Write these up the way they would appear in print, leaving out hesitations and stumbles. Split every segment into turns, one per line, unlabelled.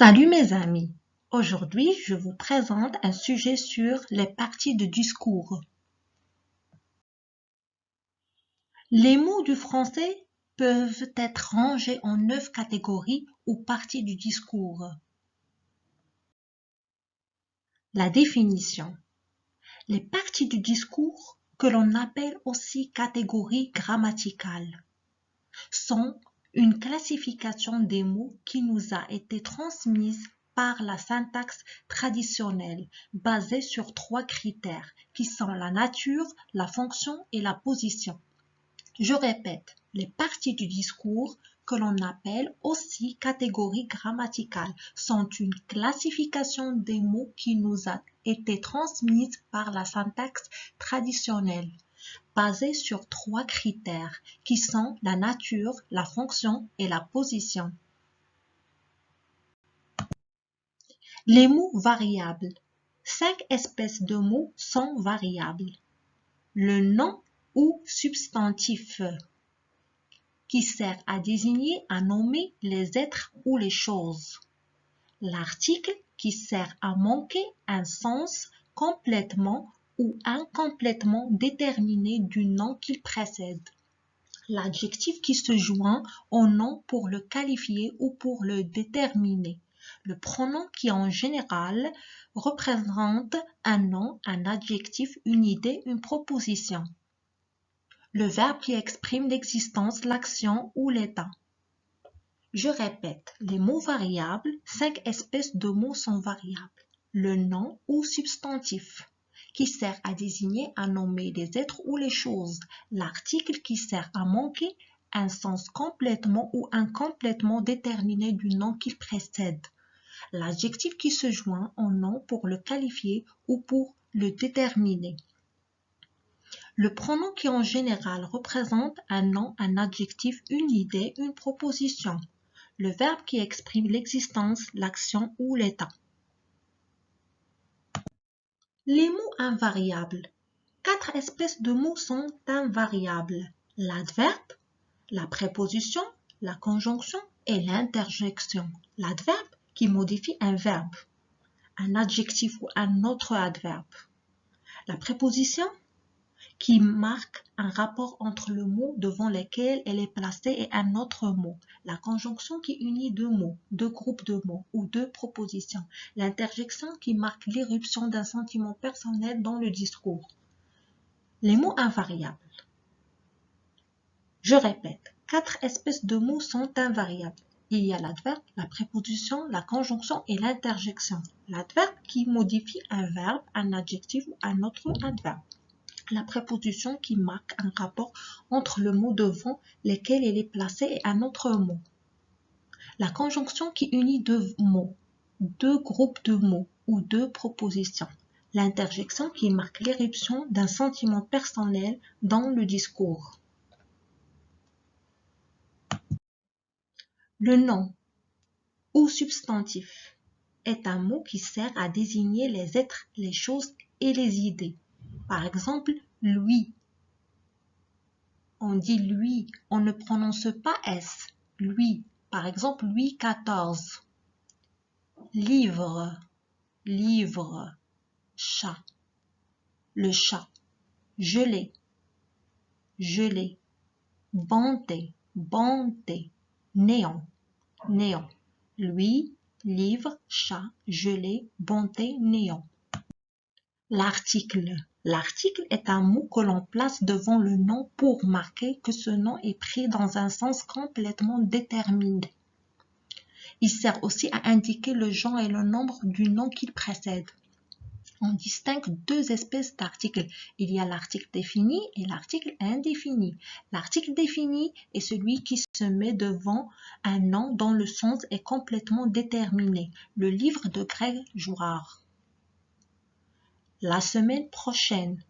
Salut mes amis, aujourd'hui je vous présente un sujet sur les parties de discours. Les mots du français peuvent être rangés en 9 catégories ou parties du discours. La définition. Les parties du discours, que l'on appelle aussi catégories grammaticales, sont une classification des mots qui nous a été transmise par la syntaxe traditionnelle basée sur 3 critères qui sont la nature, la fonction et la position. Je répète, les parties du discours que l'on appelle aussi catégories grammaticales sont une classification des mots qui nous a été transmise par la syntaxe traditionnelle basée sur 3 critères qui sont la nature, la fonction et la position. Les mots variables. 5 espèces de mots sont variables. Le nom ou substantif qui sert à désigner, à nommer les êtres ou les choses. L'article qui sert à manquer un sens complètement ou incomplètement déterminé du nom qu'il précède. L'adjectif qui se joint au nom pour le qualifier ou pour le déterminer. Le pronom qui en général représente un nom, un adjectif, une idée, une proposition. Le verbe qui exprime l'existence, l'action ou l'état. Je répète, les mots variables, 5 espèces de mots sont variables. Le nom ou substantif qui sert à désigner, à nommer les êtres ou les choses. L'article qui sert à manquer un sens complètement ou incomplètement déterminé du nom qu'il précède. L'adjectif qui se joint au nom pour le qualifier ou pour le déterminer. Le pronom qui en général représente un nom, un adjectif, une idée, une proposition. Le verbe qui exprime l'existence, l'action ou l'état. Les mots invariables. 4 espèces de mots sont invariables. L'adverbe, la préposition, la conjonction et l'interjection. L'adverbe qui modifie un verbe, un adjectif ou un autre adverbe. La préposition qui marque un rapport entre le mot devant lequel elle est placée et un autre mot. La conjonction qui unit 2 mots, 2 groupes de mots ou 2 propositions. L'interjection qui marque l'irruption d'un sentiment personnel dans le discours. Les mots invariables. Je répète, 4 espèces de mots sont invariables. Il y a l'adverbe, la préposition, la conjonction et l'interjection. L'adverbe qui modifie un verbe, un adjectif ou un autre adverbe. La préposition qui marque un rapport entre le mot devant lequel elle est placée et un autre mot. La conjonction qui unit 2 mots, 2 groupes de mots ou 2 propositions. L'interjection qui marque l'éruption d'un sentiment personnel dans le discours. Le nom ou substantif est un mot qui sert à désigner les êtres, les choses et les idées. Par exemple, lui. On dit lui, on ne prononce pas S. Lui, par exemple, Louis XIV. Livre, livre, chat. Le chat. Gelé, gelé. Bonté, bonté. Néant, néant. Lui, livre, chat, gelé, bonté, néant. L'article. L'article est un mot que l'on place devant le nom pour marquer que ce nom est pris dans un sens complètement déterminé. Il sert aussi à indiquer le genre et le nombre du nom qu'il précède. On distingue 2 espèces d'articles. Il y a l'article défini et l'article indéfini. L'article défini est celui qui se met devant un nom dont le sens est complètement déterminé. Le livre de Greg Jouard. La semaine prochaine.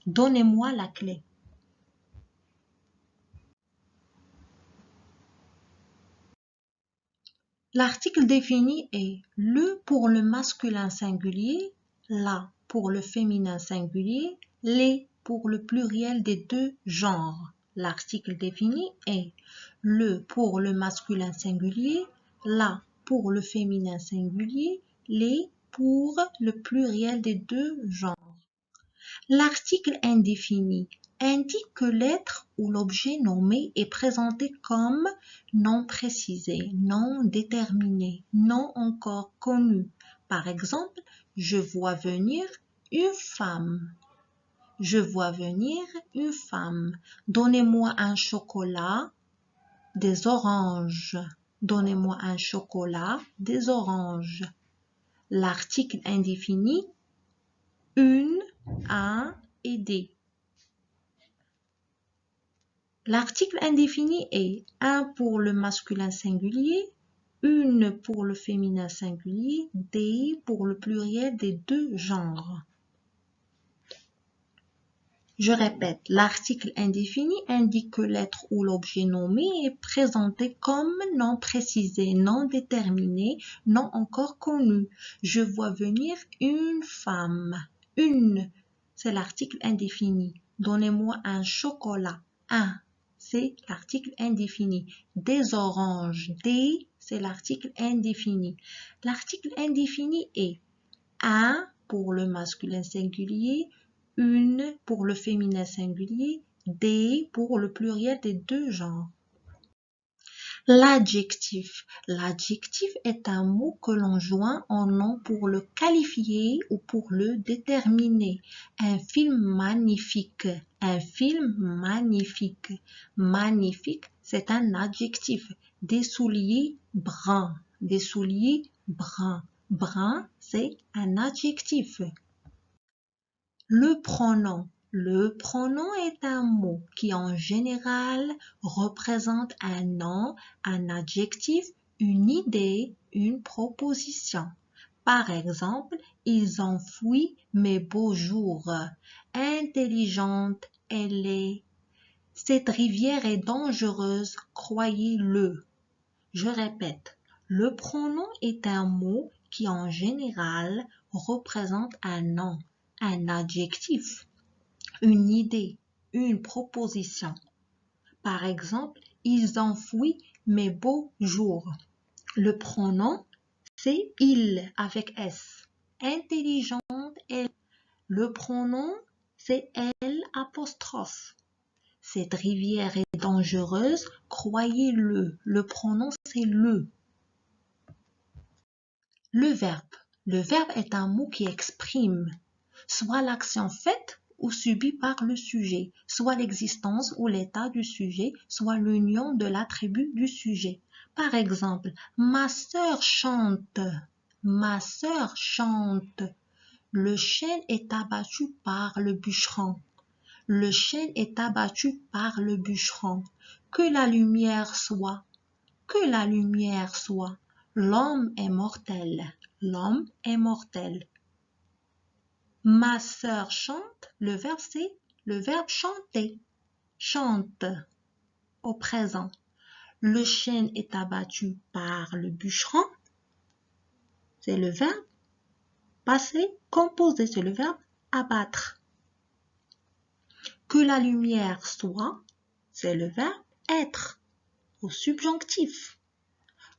Donnez-moi la clé. L'article défini est le pour le masculin singulier, la pour le féminin singulier, les pour le pluriel des 2 genres. L'article défini est le pour le masculin singulier, la pour le féminin singulier, les pour le pluriel des deux genres. L'article indéfini indique que l'être ou l'objet nommé est présenté comme non précisé, non déterminé, non encore connu. Par exemple, je vois venir une femme. Je vois venir une femme. Donnez-moi un chocolat, des oranges. Donnez-moi un chocolat, des oranges. L'article indéfini, une, un et des. L'article indéfini est un pour le masculin singulier, une pour le féminin singulier, des pour le pluriel des deux genres. Je répète, l'article indéfini indique que l'être ou l'objet nommé est présenté comme non précisé, non déterminé, non encore connu. Je vois venir une femme. Une, c'est l'article indéfini. Donnez-moi un chocolat. Un, c'est l'article indéfini. Des oranges. Des, c'est l'article indéfini. L'article indéfini est un pour le masculin singulier, une pour le féminin singulier, des pour le pluriel des deux genres. L'adjectif. L'adjectif est un mot que l'on joint en nom pour le qualifier ou pour le déterminer. Un film magnifique. Un film magnifique. Magnifique, c'est un adjectif. Des souliers bruns. Des souliers bruns. Brun, c'est un adjectif. Le pronom. Le pronom est un mot qui en général représente un nom, un adjectif, une idée, une proposition. Par exemple, ils ont fui mes beaux jours. Intelligente, elle est. Cette rivière est dangereuse, croyez-le. Je répète, le pronom est un mot qui en général représente un nom, un adjectif, une idée, une proposition. Par exemple, ils ont fui mes beaux jours. Le pronom, c'est il avec S. Intelligente, elle. Le pronom, c'est elle apostrophe. Cette rivière est dangereuse, croyez-le. Le pronom, c'est le. Le verbe. Le verbe est un mot qui exprime soit l'action faite ou subie par le sujet, soit l'existence ou l'état du sujet, soit l'union de l'attribut du sujet. Par exemple, ma sœur chante. Ma sœur chante. Le chêne est abattu par le bûcheron. Le chêne est abattu par le bûcheron. Que la lumière soit. Que la lumière soit. L'homme est mortel. L'homme est mortel. Ma sœur chante, le verbe c'est le verbe chanter. Chante au présent. Le chêne est abattu par le bûcheron. C'est le verbe passé composé, c'est le verbe abattre. Que la lumière soit, c'est le verbe être au subjonctif.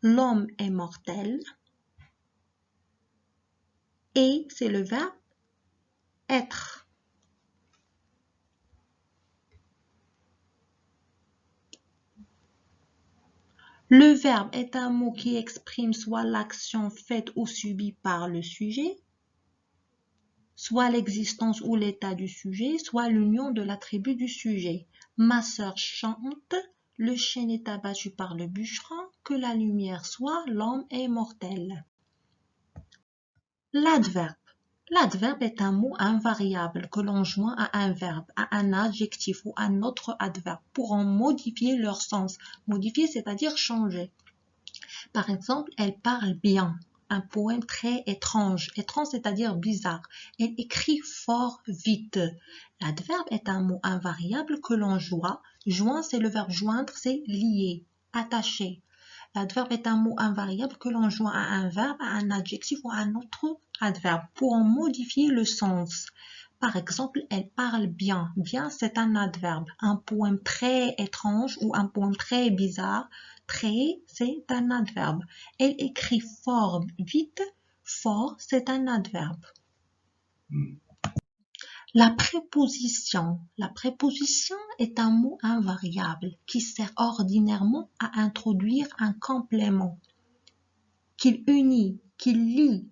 L'homme est mortel. Et c'est le verbe être. Le verbe est un mot qui exprime soit l'action faite ou subie par le sujet, soit l'existence ou l'état du sujet, soit l'union de l'attribut du sujet. Ma sœur chante, le chêne est abattu par le bûcheron, que la lumière soit, l'homme est mortel. L'adverbe. L'adverbe est un mot invariable que l'on joint à un verbe, à un adjectif ou à un autre adverbe pour en modifier leur sens. Modifier, c'est-à-dire changer. Par exemple, elle parle bien. Un poème très étrange. Étrange, c'est-à-dire bizarre. Elle écrit fort vite. L'adverbe est un mot invariable que l'on joint. Joint, c'est le verbe joindre, c'est lier, attacher. L'adverbe est un mot invariable que l'on joint à un verbe, à un adjectif ou à un autre adverbe pour en modifier le sens. Par exemple, elle parle bien. Bien, c'est un adverbe. Un poème très étrange ou un poème très bizarre. Très, c'est un adverbe. Elle écrit fort, vite. Fort, c'est un adverbe. La préposition. La préposition est un mot invariable qui sert ordinairement à introduire un complément, qu'il unit, qu'il lie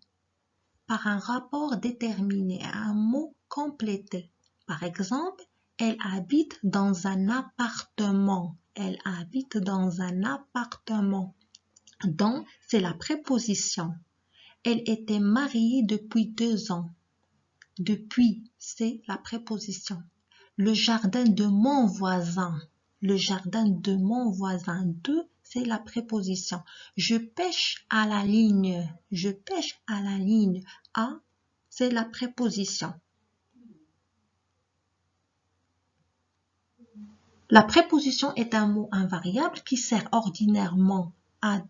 par un rapport déterminé à un mot complété. Par exemple, elle habite dans un appartement. Elle habite dans un appartement. Dans, c'est la préposition. Elle était mariée depuis 2 ans. Depuis, c'est la préposition. Le jardin de mon voisin. Le jardin de mon voisin. De, c'est la préposition. Je pêche à la ligne. Je pêche à la ligne. À, c'est la préposition. La préposition est un mot invariable qui sert ordinairement à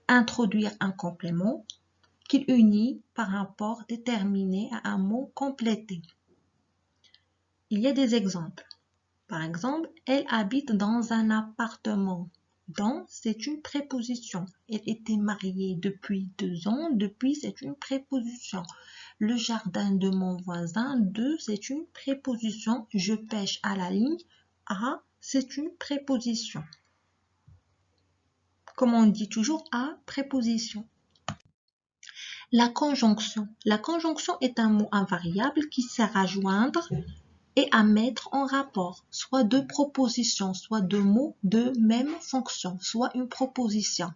introduire un complément qu'il unit par un rapport déterminé à un mot complété. Il y a des exemples. Par exemple, elle habite dans un appartement. Dans, c'est une préposition. Elle était mariée depuis 2 ans. Depuis, c'est une préposition. Le jardin de mon voisin. De, c'est une préposition. Je pêche à la ligne. À, c'est une préposition. Comme on dit toujours, à, préposition. La conjonction. La conjonction est un mot invariable qui sert à joindre et à mettre en rapport soit 2 propositions, soit 2 mots de même fonction, soit une proposition.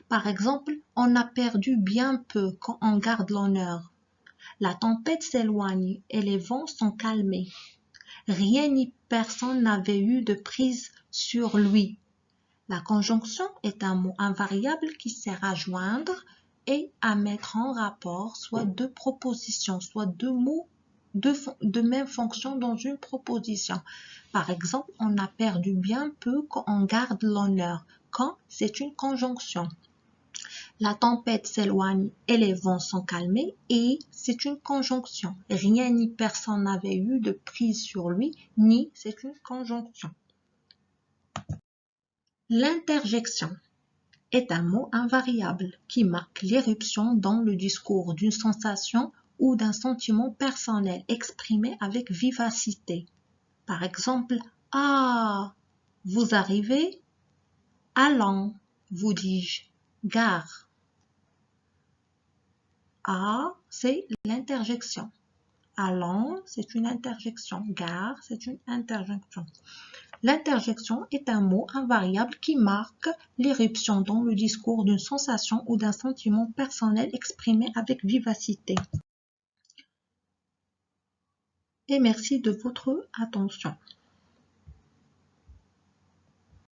Par exemple, on a perdu bien peu quand on garde l'honneur. La tempête s'éloigne et les vents sont calmés. Rien ni personne n'avait eu de prise sur lui. La conjonction est un mot invariable qui sert à joindre et à mettre en rapport soit 2 propositions, soit 2 mots de même fonction dans une proposition. Par exemple, on a perdu bien peu quand on garde l'honneur. Quand, c'est une conjonction. La tempête s'éloigne et les vents sont calmés et c'est une conjonction. Rien ni personne n'avait eu de prise sur lui, ni c'est une conjonction. L'interjection est un mot invariable qui marque l'éruption dans le discours d'une sensation ou d'un sentiment personnel exprimé avec vivacité. Par exemple, « Ah, vous arrivez ?»« Allons, vous dis-je, gare. » Ah, c'est l'interjection. Allons, c'est une interjection. Gare, c'est une interjection. L'interjection est un mot invariable qui marque l'éruption dans le discours d'une sensation ou d'un sentiment personnel exprimé avec vivacité. Et merci de votre attention.